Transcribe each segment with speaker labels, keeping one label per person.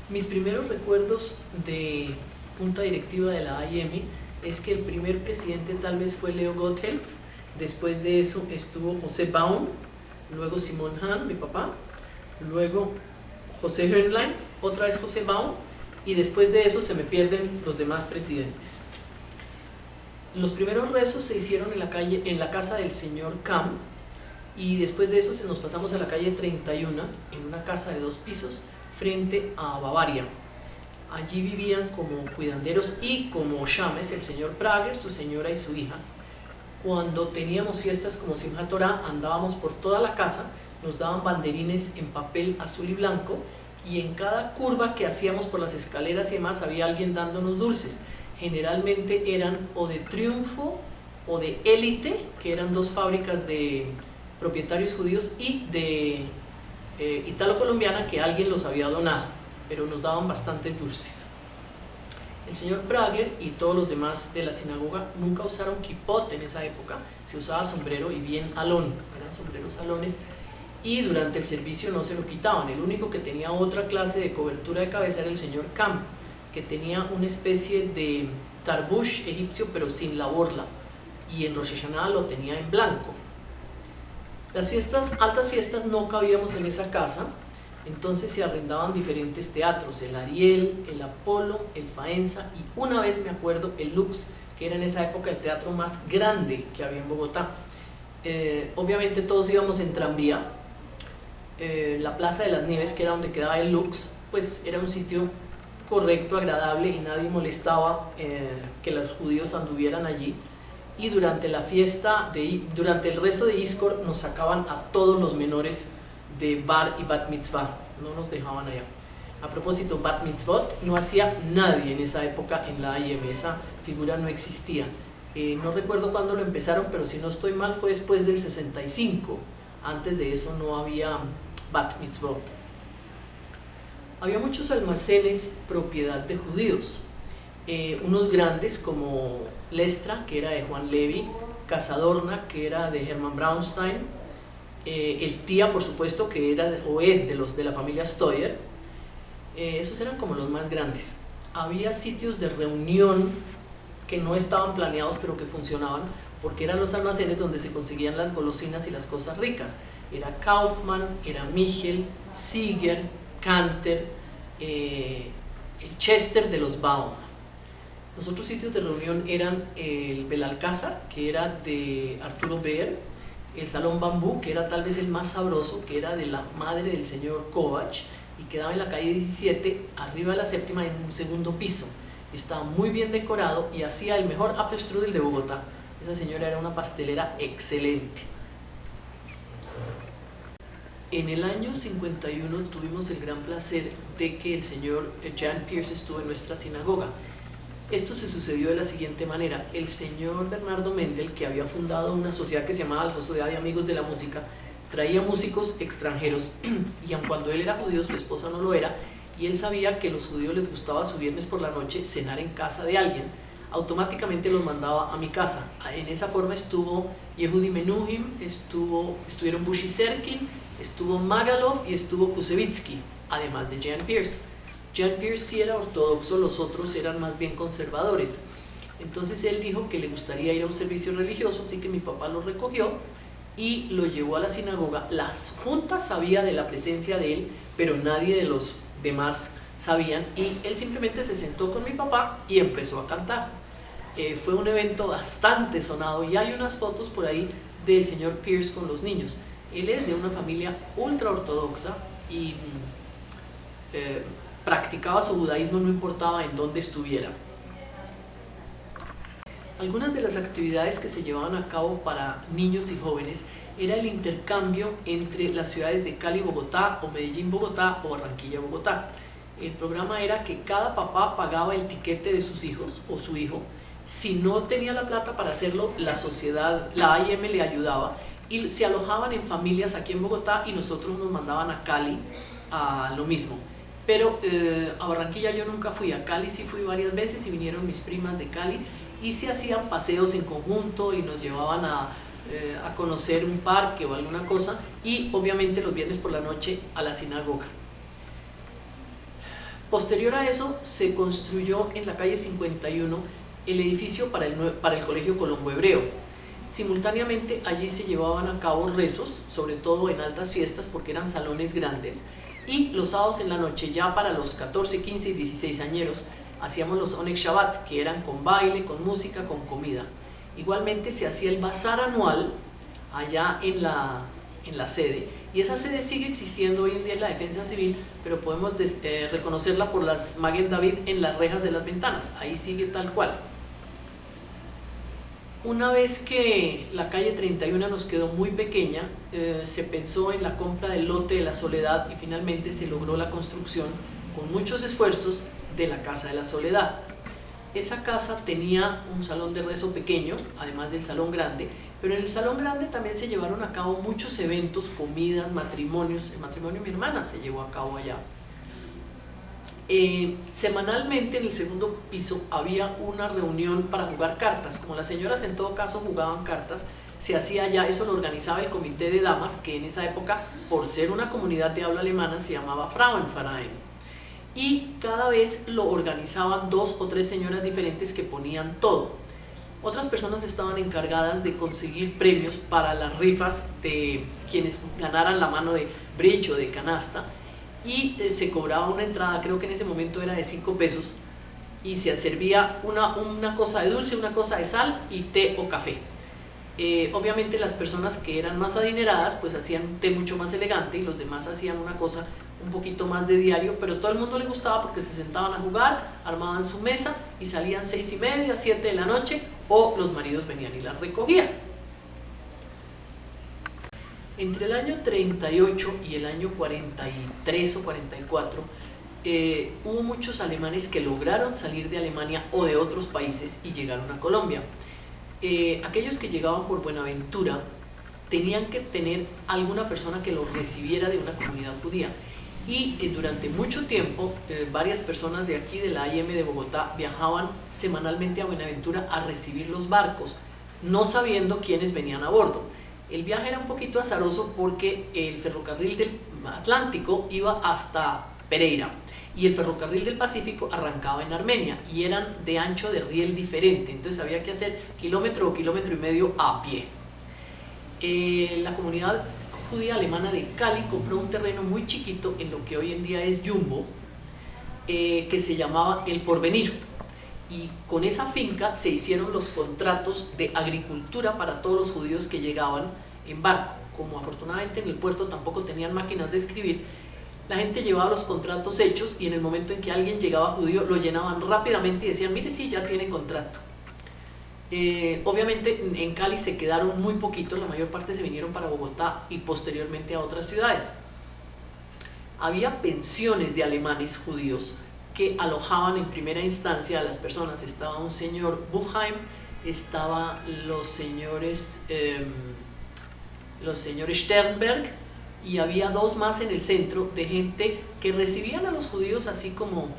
Speaker 1: Mis primeros recuerdos de junta directiva de la AIM es que el primer presidente tal vez fue Leo Gotthelf, después de eso estuvo José Baum, luego Simon Hahn, mi papá, luego José Hörnlein, otra vez José Baum, y después de eso se me pierden los demás presidentes. Los primeros rezos se hicieron en la casa del señor Kamm, y después de eso nos pasamos a la calle 31, en una casa de 2 pisos, frente a Bavaria. Allí vivían como cuidanderos y como shames el señor Prager, su señora y su hija. Cuando teníamos fiestas como Simchat Torah, andábamos por toda la casa, nos daban banderines en papel azul y blanco, y en cada curva que hacíamos por las escaleras y demás había alguien dándonos dulces. Generalmente eran o de Triunfo o de Élite, que eran 2 fábricas de propietarios judíos, y de Italo-Colombiana, que alguien los había donado, pero nos daban bastantes dulces. El señor Prager y todos los demás de la sinagoga nunca usaron kippot en esa época, se usaba sombrero y bien alón, eran sombreros alones, y durante el servicio no se lo quitaban. El único que tenía otra clase de cobertura de cabeza era el señor Kamm, que tenía una especie de tarbush egipcio pero sin la borla, y en Rosh Hashanah lo tenía en blanco. Las altas fiestas no cabíamos en esa casa, entonces se arrendaban diferentes teatros, el Ariel, el Apolo, el Faenza, y una vez me acuerdo el Lux, que era en esa época el teatro más grande que había en Bogotá. Obviamente todos íbamos en tranvía. La Plaza de las Nieves, que era donde quedaba el Lux, pues era un sitio correcto, agradable, y nadie molestaba que los judíos anduvieran allí. Y durante la fiesta, durante el rezo de Iskor, nos sacaban a todos los menores de bar y bat mitzvah, no nos dejaban allá. A propósito, bat mitzvot no hacía nadie en esa época en la AIM, esa figura no existía. No recuerdo cuándo lo empezaron, pero si no estoy mal fue después del 65, antes de eso no había bat mitzvot. Había muchos almacenes propiedad de judíos, unos grandes como Lestra, que era de Juan Levi, Casadorna, que era de Hermann Braunstein, el Tía, por supuesto, que era o es de la familia Steuer. Esos eran como los más grandes. Había sitios de reunión que no estaban planeados pero que funcionaban, porque eran los almacenes donde se conseguían las golosinas y las cosas ricas. Era Kaufmann, era Michel, Sieger, Canter, el Chester de los Baum. Los otros sitios de reunión eran el Belalcázar, que era de Arturo Beer, el Salón Bambú, que era tal vez el más sabroso, que era de la madre del señor Kovács, y quedaba en la calle 17, arriba de la 7ª, en un 2.º piso. Estaba muy bien decorado y hacía el mejor Apfelstrudel de Bogotá. Esa señora era una pastelera excelente. En el año 51 tuvimos el gran placer de que el señor Jan Pearce estuvo en nuestra sinagoga. Esto se sucedió de la siguiente manera: el señor Bernardo Mendel, que había fundado una sociedad que se llamaba la Sociedad de Amigos de la Música, traía músicos extranjeros, y aun cuando él era judío, su esposa no lo era, y él sabía que a los judíos les gustaba su viernes por la noche cenar en casa de alguien, automáticamente los mandaba a mi casa. En esa forma estuvo Yehudi Menuhin, estuvieron Bushi Serkin, estuvo Magalov y estuvo Kusevitsky, además de Jan Pearce. Jan Pearce sí era ortodoxo, los otros eran más bien conservadores. Entonces él dijo que le gustaría ir a un servicio religioso, así que mi papá lo recogió y lo llevó a la sinagoga. La junta sabía de la presencia de él, pero nadie de los demás sabían, y él simplemente se sentó con mi papá y empezó a cantar. Fue un evento bastante sonado, y hay unas fotos por ahí del señor Pearce con los niños. Él es de una familia ultra ortodoxa y practicaba su judaísmo no importaba en dónde estuviera. Algunas de las actividades que se llevaban a cabo para niños y jóvenes era el intercambio entre las ciudades de Cali, Bogotá, o Medellín, Bogotá, o Barranquilla, Bogotá. El programa era que cada papá pagaba el tiquete de sus hijos o su hijo. Si no tenía la plata para hacerlo, la sociedad, la AIM, le ayudaba, y se alojaban en familias aquí en Bogotá, y nosotros nos mandaban a Cali a lo mismo. Pero a Barranquilla yo nunca fui, a Cali sí fui varias veces, y vinieron mis primas de Cali, y se hacían paseos en conjunto y nos llevaban a conocer un parque o alguna cosa, y obviamente los viernes por la noche a la sinagoga. Posterior a eso se construyó en la calle 51 el edificio para el Colegio Colombo Hebreo. Simultáneamente allí se llevaban a cabo rezos, sobre todo en altas fiestas porque eran salones grandes, y los sábados en la noche, ya para los 14, 15 y 16 añeros, hacíamos los Oneg Shabbat, que eran con baile, con música, con comida. Igualmente se hacía el bazar anual allá en la sede, y esa sede sigue existiendo hoy en día en la Defensa Civil, pero podemos reconocerla por las Maguen David en las rejas de las ventanas, ahí sigue tal cual. Una vez que la calle 31 nos quedó muy pequeña, se pensó en la compra del lote de la Soledad y finalmente se logró la construcción con muchos esfuerzos de la Casa de la Soledad. Esa casa tenía un salón de rezo pequeño, además del salón grande, pero en el salón grande también se llevaron a cabo muchos eventos, comidas, matrimonios. El matrimonio de mi hermana se llevó a cabo allá. Semanalmente en el segundo piso había una reunión para jugar cartas. Como las señoras en todo caso jugaban cartas, se hacía allá, eso lo organizaba el comité de damas, que en esa época, por ser una comunidad de habla alemana, se llamaba Frauenverein, y cada vez lo organizaban 2 o 3 señoras diferentes que ponían todo. Otras personas estaban encargadas de conseguir premios para las rifas de quienes ganaran la mano de bridge o de canasta, y se cobraba una entrada, creo que en ese momento era de 5 pesos, y se servía una cosa de dulce, una cosa de sal y té o café. Obviamente las personas que eran más adineradas pues hacían un té mucho más elegante y los demás hacían una cosa un poquito más de diario, pero todo el mundo le gustaba porque se sentaban a jugar, armaban su mesa y salían 6:30, 7 de la noche, o los maridos venían y las recogían. Entre el año 38 y el año 43 o 44 hubo muchos alemanes que lograron salir de Alemania o de otros países y llegaron a Colombia. Aquellos que llegaban por Buenaventura tenían que tener alguna persona que los recibiera de una comunidad judía, y durante mucho tiempo varias personas de aquí de la AIM de Bogotá viajaban semanalmente a Buenaventura a recibir los barcos, no sabiendo quiénes venían a bordo. El viaje era un poquito azaroso porque el ferrocarril del Atlántico iba hasta Pereira y el ferrocarril del Pacífico arrancaba en Armenia, y eran de ancho de riel diferente, entonces había que hacer kilómetro o kilómetro y medio a pie. La comunidad judía alemana de Cali compró un terreno muy chiquito en lo que hoy en día es Jumbo, que se llamaba El Porvenir, y con esa finca se hicieron los contratos de agricultura para todos los judíos que llegaban en barco. Como afortunadamente en el puerto tampoco tenían máquinas de escribir, la gente llevaba los contratos hechos, y en el momento en que alguien llegaba judío lo llenaban rápidamente y decían: mire, sí, ya tiene contrato. Obviamente en Cali se quedaron muy poquitos, la mayor parte se vinieron para Bogotá y posteriormente a otras ciudades. Había pensiones de alemanes judíos que alojaban en primera instancia a las personas. Estaba un señor Buchheim, estaban los señores Sternberg, y había 2 más en el centro de gente que recibían a los judíos así como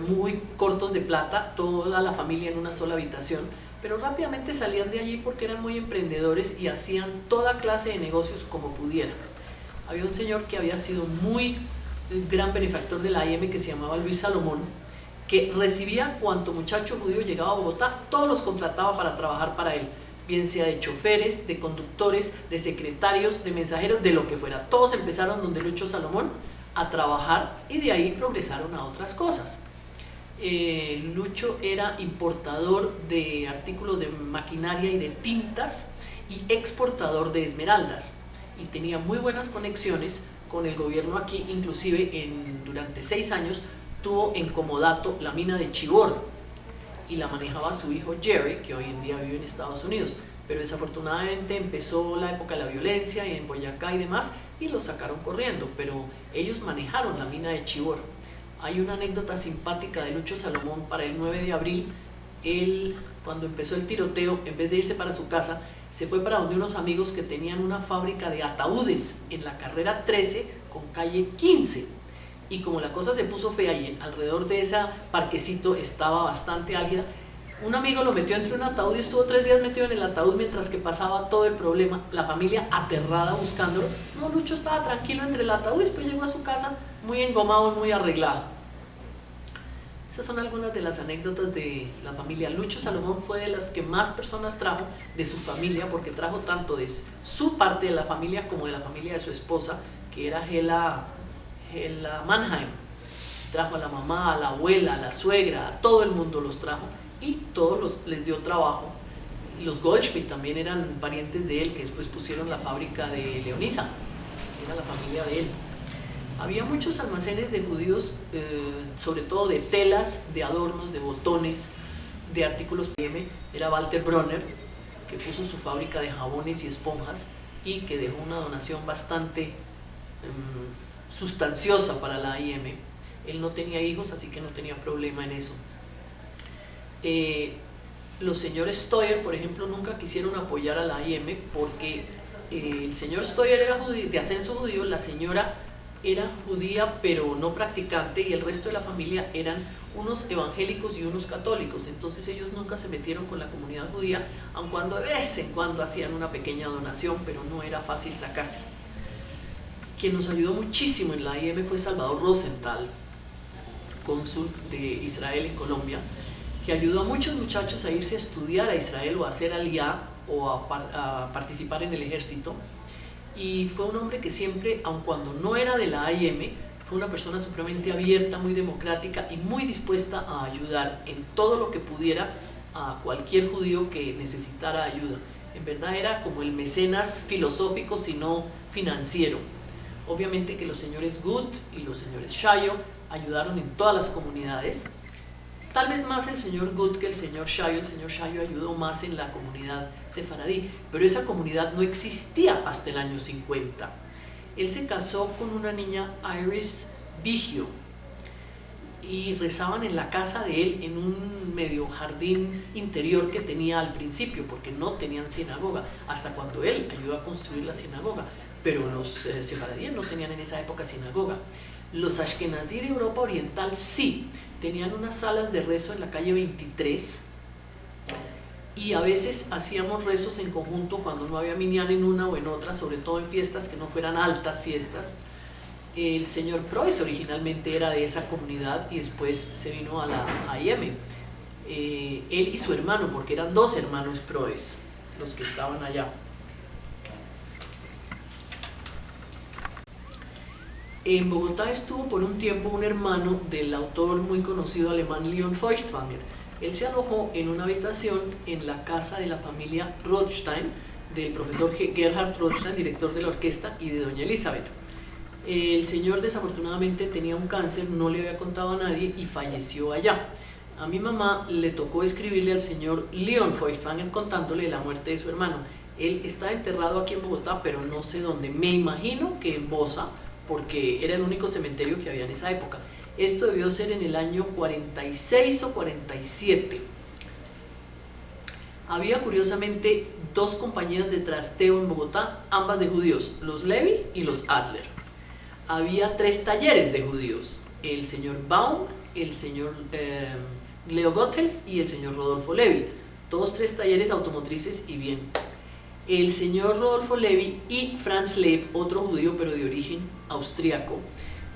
Speaker 1: muy cortos de plata, toda la familia en una sola habitación, pero rápidamente salían de allí porque eran muy emprendedores y hacían toda clase de negocios como pudieran. Había un señor que había sido muy gran benefactor de la AIM, que se llamaba Luis Salomón, que recibía cuanto muchacho judío llegaba a Bogotá, todos los contrataba para trabajar para él, bien sea de choferes, de conductores, de secretarios, de mensajeros, de lo que fuera. Todos empezaron donde Lucho Salomón a trabajar, y de ahí progresaron a otras cosas. Lucho era importador de artículos de maquinaria y de tintas, y exportador de esmeraldas, y tenía muy buenas conexiones con el gobierno aquí. Inclusive durante 6 años tuvo en comodato la mina de Chivor, y la manejaba su hijo Jerry, que hoy en día vive en Estados Unidos, pero desafortunadamente empezó la época de la violencia en Boyacá y demás, y lo sacaron corriendo, pero ellos manejaron la mina de Chivor. Hay una anécdota simpática de Lucho Salomón para el 9 de abril, él, cuando empezó el tiroteo, en vez de irse para su casa, se fue para donde unos amigos que tenían una fábrica de ataúdes en la carrera 13 con calle 15, y como la cosa se puso fea y alrededor de ese parquecito estaba bastante álgida, un amigo lo metió entre un ataúd y estuvo 3 días metido en el ataúd mientras que pasaba todo el problema, la familia aterrada buscándolo. No, Lucho estaba tranquilo entre el ataúd y después llegó a su casa muy engomado y muy arreglado. Esas son algunas de las anécdotas de la familia. Lucho Salomón fue de las que más personas trajo de su familia, porque trajo tanto de su parte de la familia como de la familia de su esposa, que era Hela Mannheim. Trajo a la mamá, a la abuela, a la suegra, a todo el mundo los trajo y todos les dio trabajo. Y los Goldschmidt también eran parientes de él, que después pusieron la fábrica de Leonisa, era la familia de él. Había muchos almacenes de judíos, sobre todo de telas, de adornos, de botones, de artículos. Era Walter Bronner, que puso su fábrica de jabones y esponjas y que dejó una donación bastante sustanciosa para la AIM. Él no tenía hijos, así que no tenía problema en eso. Los señores Steuer, por ejemplo, nunca quisieron apoyar a la AIM porque el señor Steuer era judío, de ascenso judío, la señora era judía pero no practicante y el resto de la familia eran unos evangélicos y unos católicos. Entonces ellos nunca se metieron con la comunidad judía, aun cuando de vez en cuando hacían una pequeña donación, pero no era fácil sacarse. Quien nos ayudó muchísimo en la AIM fue Salvador Rosenthal, cónsul de Israel en Colombia, que ayudó a muchos muchachos a irse a estudiar a Israel o a hacer aliyá o a participar en el ejército. Y fue un hombre que siempre, aun cuando no era de la AIM, fue una persona supremamente abierta, muy democrática y muy dispuesta a ayudar en todo lo que pudiera a cualquier judío que necesitara ayuda. En verdad era como el mecenas filosófico, sino financiero. Obviamente que los señores Gut y los señores Shayo ayudaron en todas las comunidades. Tal vez más el señor Gut que el señor Shayo. El señor Shayo ayudó más en la comunidad sefaradí, pero esa comunidad no existía hasta el año 50. Él se casó con una niña, Iris Vigio, y rezaban en la casa de él en un medio jardín interior que tenía al principio, porque no tenían sinagoga, hasta cuando él ayudó a construir la sinagoga, pero los sefaradíes no tenían en esa época sinagoga. Los ashkenazí de Europa Oriental sí, tenían unas salas de rezo en la calle 23 y a veces hacíamos rezos en conjunto cuando no había minyan en una o en otra, sobre todo en fiestas que no fueran altas fiestas. El señor Preuss originalmente era de esa comunidad y después se vino a la AIM. Él y su hermano, porque eran dos hermanos Preuss los que estaban allá. En Bogotá estuvo por un tiempo un hermano del autor muy conocido alemán Leon Feuchtwanger. Él se alojó en una habitación en la casa de la familia Rothstein, del profesor Gerhard Rothstein, director de la orquesta, y de doña Elizabeth. El señor desafortunadamente tenía un cáncer, no le había contado a nadie y falleció allá. A mi mamá le tocó escribirle al señor Leon Feuchtwanger contándole la muerte de su hermano. Él está enterrado aquí en Bogotá, pero no sé dónde. Me imagino que en Bosa, porque era el único cementerio que había en esa época. Esto debió ser en el año 46 o 47. Había curiosamente dos compañías de trasteo en Bogotá, ambas de judíos, los Levi y los Adler. Había 3 talleres de judíos, el señor Baum, el señor Leo Gotthelf y el señor Rodolfo Levi, todos 3 talleres automotrices y bien. El señor Rodolfo Levi y Franz Leib, otro judío pero de origen austríaco,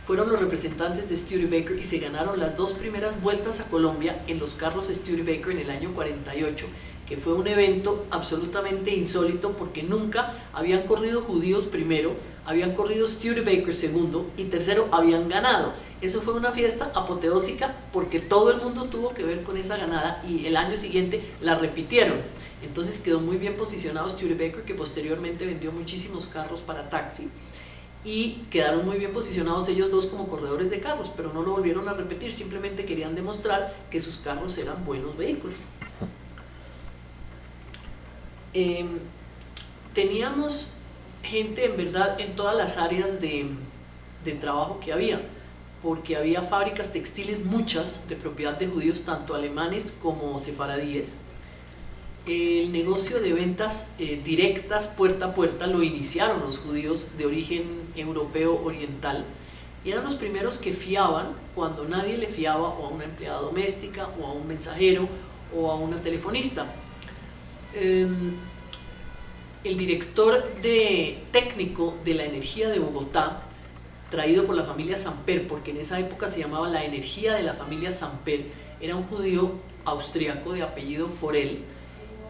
Speaker 1: fueron los representantes de Studebaker y se ganaron las 2 primeras vueltas a Colombia en los carros Studebaker en el año 48, que fue un evento absolutamente insólito porque nunca habían corrido judíos primero, habían corrido Studebaker segundo y tercero habían ganado. Eso fue una fiesta apoteósica porque todo el mundo tuvo que ver con esa ganada y el año siguiente la repitieron. Entonces quedó muy bien posicionado Studebaker, que posteriormente vendió muchísimos carros para taxi, y quedaron muy bien posicionados ellos dos como corredores de carros, pero no lo volvieron a repetir, simplemente querían demostrar que sus carros eran buenos vehículos. Teníamos gente en verdad en todas las áreas de trabajo que había, porque había fábricas textiles, muchas, de propiedad de judíos, tanto alemanes como sefaradíes. El negocio de ventas directas puerta a puerta lo iniciaron los judíos de origen europeo oriental y eran los primeros que fiaban cuando nadie le fiaba o a una empleada doméstica o a un mensajero o a una telefonista. El director técnico de la energía de Bogotá traído por la familia Samper, porque en esa época se llamaba la energía de la familia Samper. Era un judío austriaco de apellido Forel,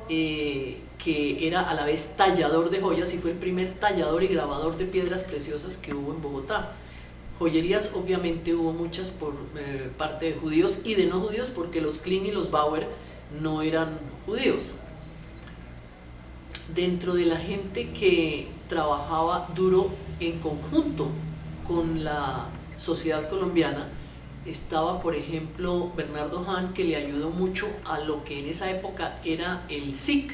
Speaker 1: que era a la vez tallador de joyas y fue el primer tallador y grabador de piedras preciosas que hubo en Bogotá. Joyerías obviamente hubo muchas por parte de judíos y de no judíos, porque los Klein y los Bauer no eran judíos. Dentro de la gente que trabajaba duro en conjunto con la sociedad colombiana estaba, por ejemplo, Bernardo Hahn, que le ayudó mucho a lo que en esa época era el SIC,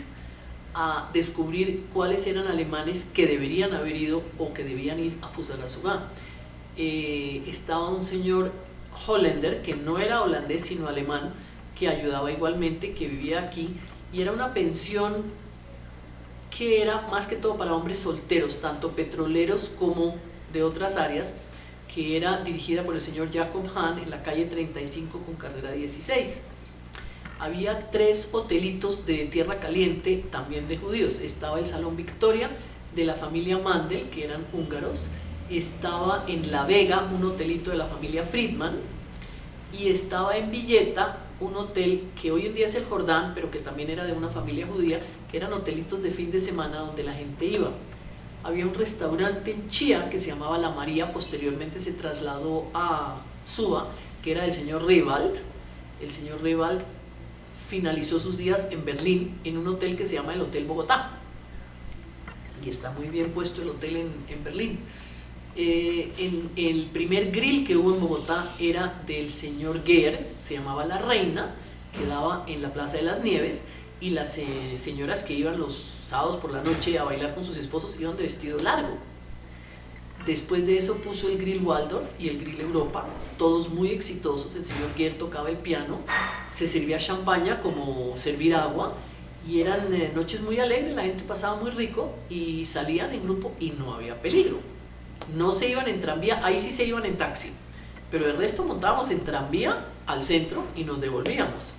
Speaker 1: a descubrir cuáles eran alemanes que deberían haber ido o que debían ir a Fusagasugá. Estaba un señor Hollander, que no era holandés sino alemán, que ayudaba igualmente, que vivía aquí, y era una pensión que era más que todo para hombres solteros, tanto petroleros como de otras áreas, que era dirigida por el señor Jacob Hahn en la calle 35 con carrera 16. Había 3 hotelitos de tierra caliente, también de judíos. Estaba el Salón Victoria de la familia Mandel, que eran húngaros. Estaba en La Vega un hotelito de la familia Friedman, y estaba en Villeta un hotel que hoy en día es el Jordán, pero que también era de una familia judía, que eran hotelitos de fin de semana donde la gente iba. Había un restaurante en Chía que se llamaba La María, posteriormente se trasladó a Suba, que era del señor Rewald. El señor Rewald finalizó sus días en Berlín, en un hotel que se llama el Hotel Bogotá, y está muy bien puesto el hotel en Berlín. El primer grill que hubo en Bogotá era del señor Gehr, se llamaba La Reina, quedaba en la Plaza de las Nieves, y las señoras que iban los sábados por la noche a bailar con sus esposos iban de vestido largo. Después de eso puso el grill Waldorf y el grill Europa, todos muy exitosos. El señor Gehr tocaba el piano, se servía champaña como servir agua, y eran noches muy alegres, la gente pasaba muy rico y salían en grupo y no había peligro. No se iban en tranvía, ahí sí se iban en taxi, pero el resto montábamos en tranvía al centro y nos devolvíamos.